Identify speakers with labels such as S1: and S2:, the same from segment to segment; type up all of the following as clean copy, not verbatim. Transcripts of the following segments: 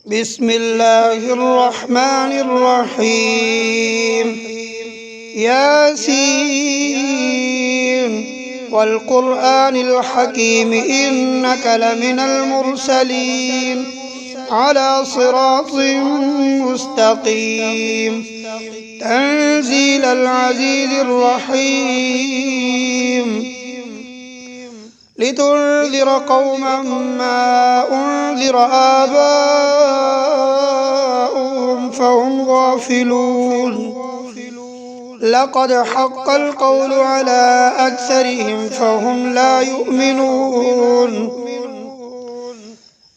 S1: بسم الله الرحمن الرحيم. ياسين والقرآن الحكيم إنك لمن المرسلين على صراط مستقيم تنزيل العزيز الرحيم لتنذر قوما ما أنذر آباؤهم فهم غافلون. لقد حق القول على أكثرهم فهم لا يؤمنون.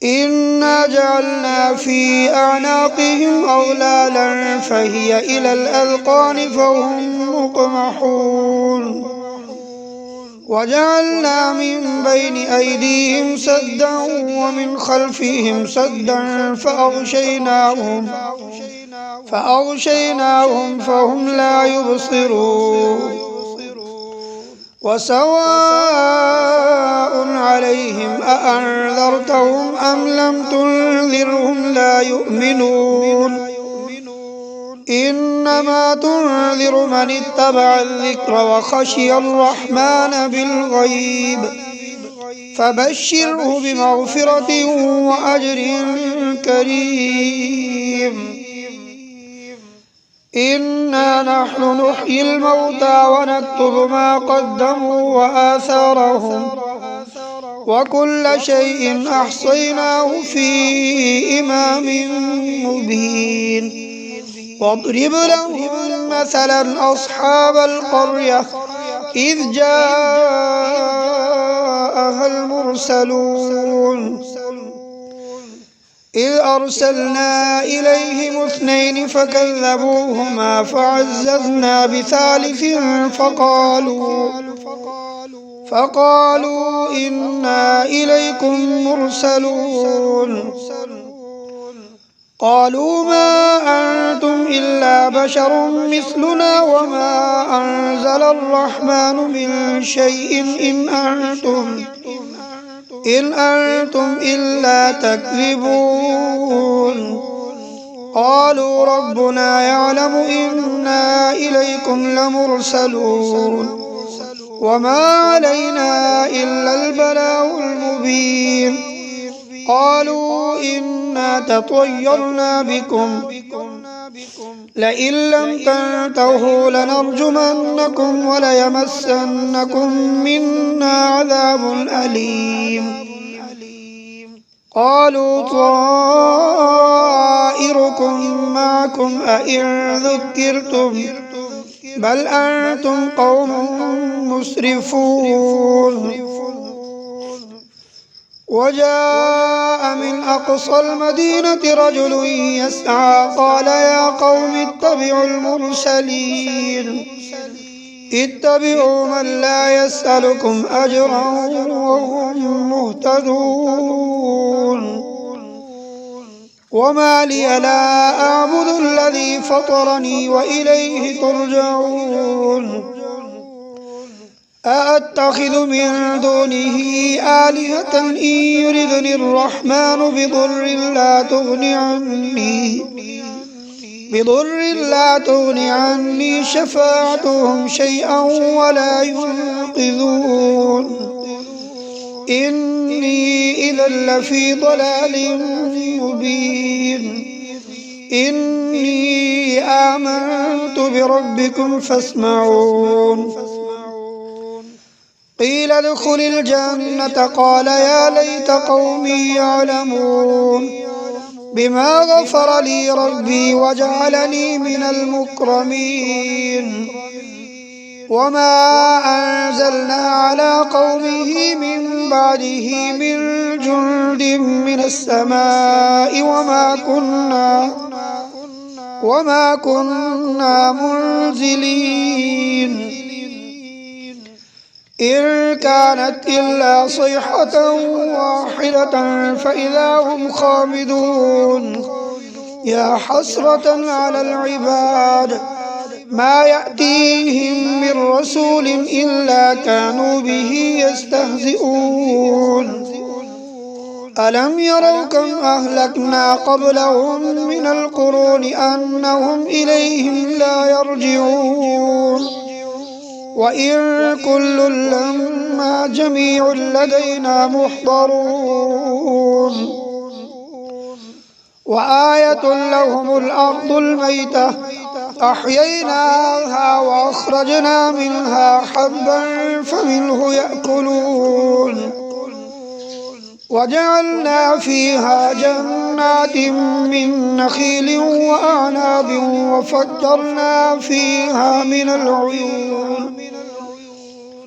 S1: إنا جعلنا في أعناقهم أغلالا فهي إلى الأذقان فهم مقمحون. وجعلنا من بين أيديهم سدا ومن خلفهم سدا فأغشيناهم فهم لا يبصرون. وسواء عليهم أأنذرتهم أم لم تنذرهم لا يؤمنون. إنما تنذر من اتبع الذكر وخشي الرحمن بالغيب فبشره بمغفرة وأجر كريم. إنا نحن نحيي الموتى ونكتب ما قدموا وآثارهم وكل شيء أحصيناه في إمام مبين. واضرب لهم مثلا أصحاب القرية إذ جاءها المرسلون إذ أرسلنا إليهم اثنين فكذبوهما فعززنا بثالث فقالوا إنا إليكم مرسلون. قالوا ما أنتم إلا بشر مثلنا وما أنزل الرحمن من شيء إن أنتم إلا تكذبون. قالوا ربنا يعلم إنا إليكم لمرسلون وما علينا إلا البلاغ المبين. قالوا إنا تطيرنا بكم لئن لم تنتهوا لنرجمنكم وليمسنكم منا عذاب أليم. قالوا طائركم معكم أئن ذكرتم بل أنتم قوم مسرفون. وجاء من أقصى المدينة رجل يسعى قال يا قوم اتبعوا المرسلين اتبعوا من لا يسألكم أجرا وهم مهتدون. وما لي لا أعبد الذي فطرني وإليه ترجعون. أأتخذ من دونه آلهة إن يردني الرحمن بضر لا تغن عني شفاعتهم شيئا ولا ينقذون. إني إذا لفي ضلال مبين. إني آمنت بربكم فاسمعون. قيل ادخل الجنة قال يا ليت قومي يعلمون بما غفر لي ربي وجعلني من المكرمين. وما أنزلنا على قومه من بعده من جند من السماء وما كنا منزلين. إن كانت إلا صيحة واحدة فإذا هم خامدون. يا حسرة على العباد ما يأتيهم من رسول إلا كانوا به يستهزئون. ألم يروا كم أهلكنا قبلهم من القرون أنهم إليهم لا يرجعون وإن كل لما جميع لدينا محضرون وآية لهم الأرض الميتة أحييناها وأخرجنا منها حبا فمنه يأكلون وجعلنا فيها جنات من نخيل وأعناب وفجرنا فيها من العيون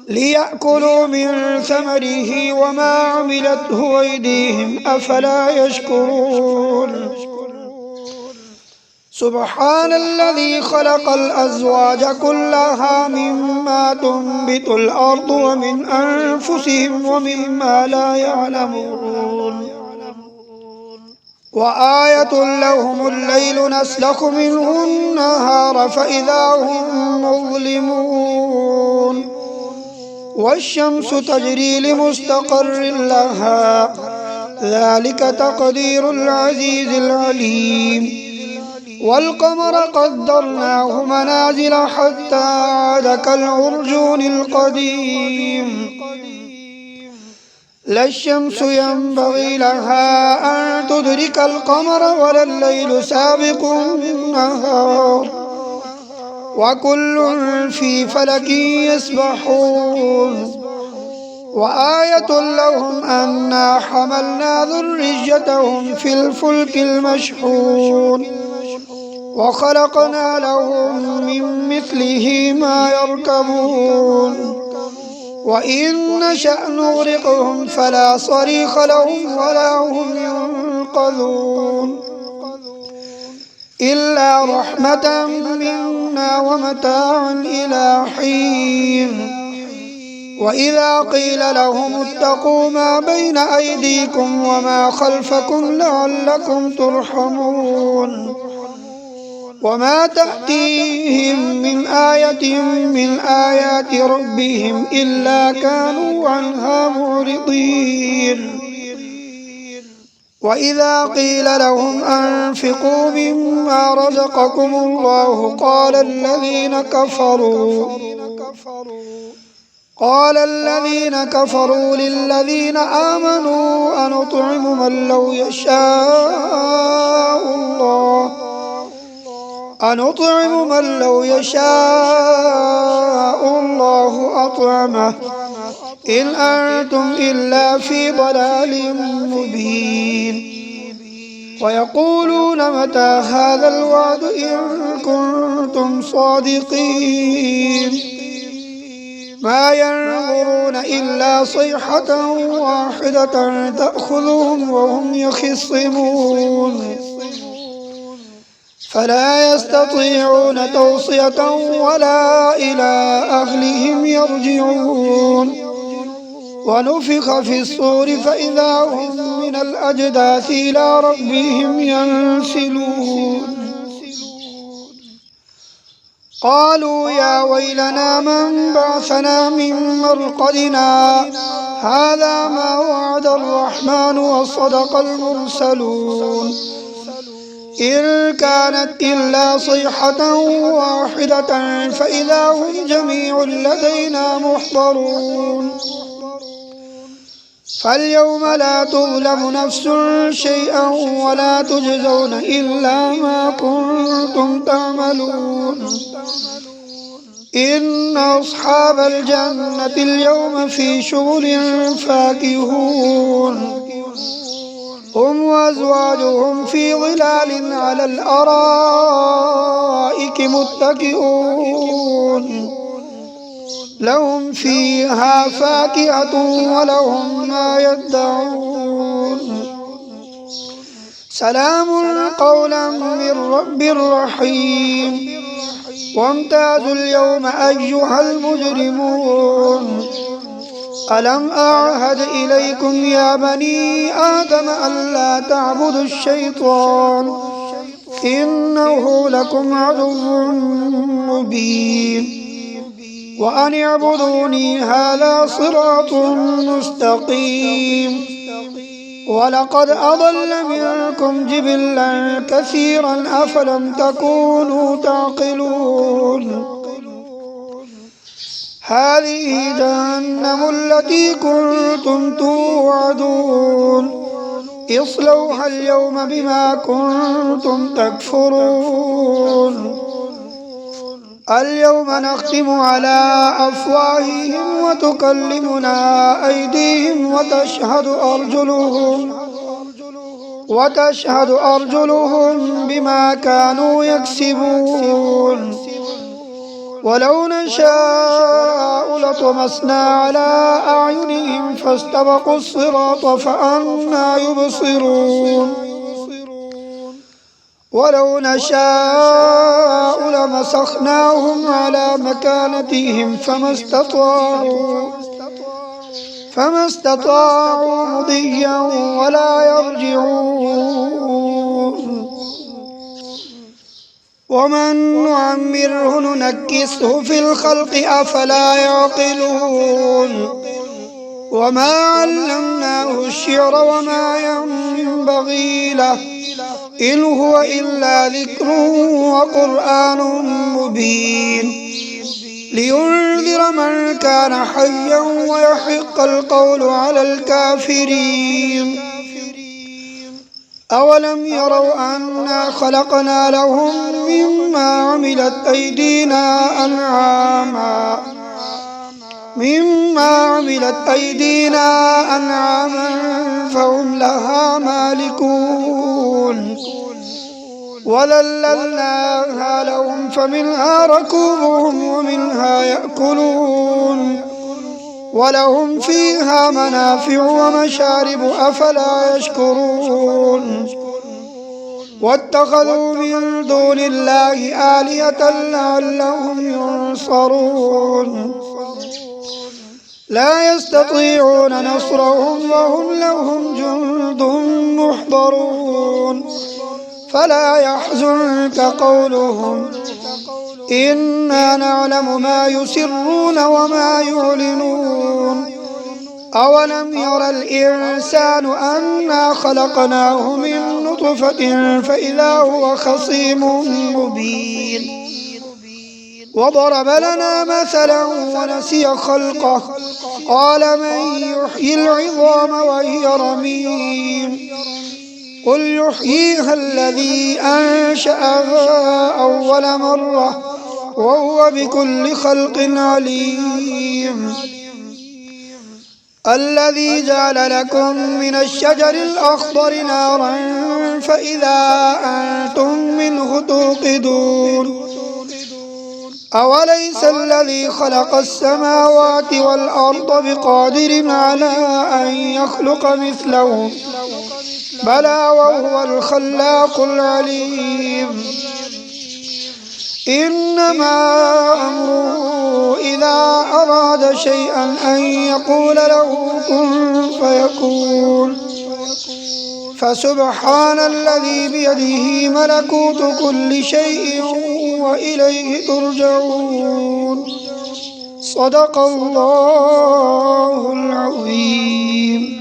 S1: ليأكلوا من ثمره وما عملته أيديهم أفلا يشكرون سبحان الذي خلق الأزواج كلها مما تنبت الأرض ومن أنفسهم ومما لا يعلمون وآية لهم الليل نسلخ منه النهار فإذا هم مظلمون والشمس تجري لمستقر لها ذلك تقدير العزيز العليم والقمر قدرناه منازل حتى عاد كالعرجون القديم لا الشمس ينبغي لها أن تدرك القمر ولا الليل سابق النهار وكل في فلك يسبحون وآية لهم أنا حملنا ذريتهم في الفلك المشحون وخلقنا لهم من مثله ما يركبون وإن نشأ نغرقهم فلا صريخ لهم ولا هم ينقذون إلا رحمة منا ومتاعا إلى حين وإذا قيل لهم اتقوا ما بين أيديكم وما خلفكم لعلكم ترحمون وما تأتيهم من آية من آيات ربهم إلا كانوا عنها معرضين وإذا قيل لهم أنفقوا مما رزقكم الله قال الذين كفروا للذين آمنوا أنطعم من لو يشاء الله أطعمه إن أنتم إلا في ضلال مبين ويقولون متى هذا الوعد إن كنتم صادقين ما ينظرون إلا صيحة واحدة تأخذهم وهم يخصمون فلا يستطيعون توصية ولا إلى أهلهم يرجعون ونفخ في الصور فإذا هم من الأجداث إلى ربهم ينسلون قالوا يا ويلنا من بعثنا من مرقدنا هذا ما وعد الرحمن وصدق المرسلون إن كانت إلا صيحة واحدة فإذا هم جميع لدينا محضرون فاليوم لا تظلم نفس شيئا ولا تجزون إلا ما كنتم تعملون إن أصحاب الجنة اليوم في شغل فاكهون هم وأزواجهم في ظلال على الأرائك متكئون لهم فيها فاكهة ولهم ما يدعون سلام قولا من رب رحيم وامتازوا اليوم أيها المجرمون ألم أعهد إليكم يا بني آدم ألا تعبدوا الشيطان إنه لكم عدو مبين وأن اعبدوني هذا صراط مستقيم ولقد أضل منكم جبلا كثيرا أفلم تكونوا تعقلون هذه جهنم التي كنتم توعدون اصلوها اليوم بما كنتم تكفرون اليوم نختم على أفواههم وتكلمنا أيديهم وتشهد أرجلهم بما كانوا يكسبون ولو نشاء لطمسنا على أعينهم فاستبقوا الصراط فأنى يبصرون ولو نشاء لمسخناهم على مكانتهم فما استطاعوا مضيا ولا يرجعون ومن نعمره ننكسه في الخلق أفلا يعقلون وما علمناه الشعر وما ينبغي له إن هو إلا ذكر وقرآن مبين لينذر من كان حيا ويحق القول على الكافرين أولم يروا أنا خلقنا لهم مما عملت أيدينا أنعاما فهم لها مالكون وذللناها لهم فمنها ركوبهم ومنها يأكلون ولهم فيها منافع ومشارب أفلا يشكرون واتخذوا من دون الله آلهة لعلهم ينصرون لا يستطيعون نصرهم وهم لهم جند محضرون فلا يحزنك قولهم إنا نعلم ما يسرون وما يعلنون أولم ير الإنسان أنا خلقناه من نطفة فإذا هو خصيم مبين وضرب لنا مثلا ونسي خلقه قال من يحيي العظام وهي رميم قل يحييها الذي أنشأها أول مرة وهو بكل خلق عليم الذي جعل لكم من الشجر الأخضر نارا فإذا أنتم منه توقدون أوليس الذي خلق السماوات والأرض بقادر على أن يخلق مثلهم بلى وهو الخلاق العليم إنما أمره إذا أراد شيئا أن يقول له كن فيكون فسبحان الذي بيده ملكوت كل شيء وإليه ترجعون صدق الله العظيم.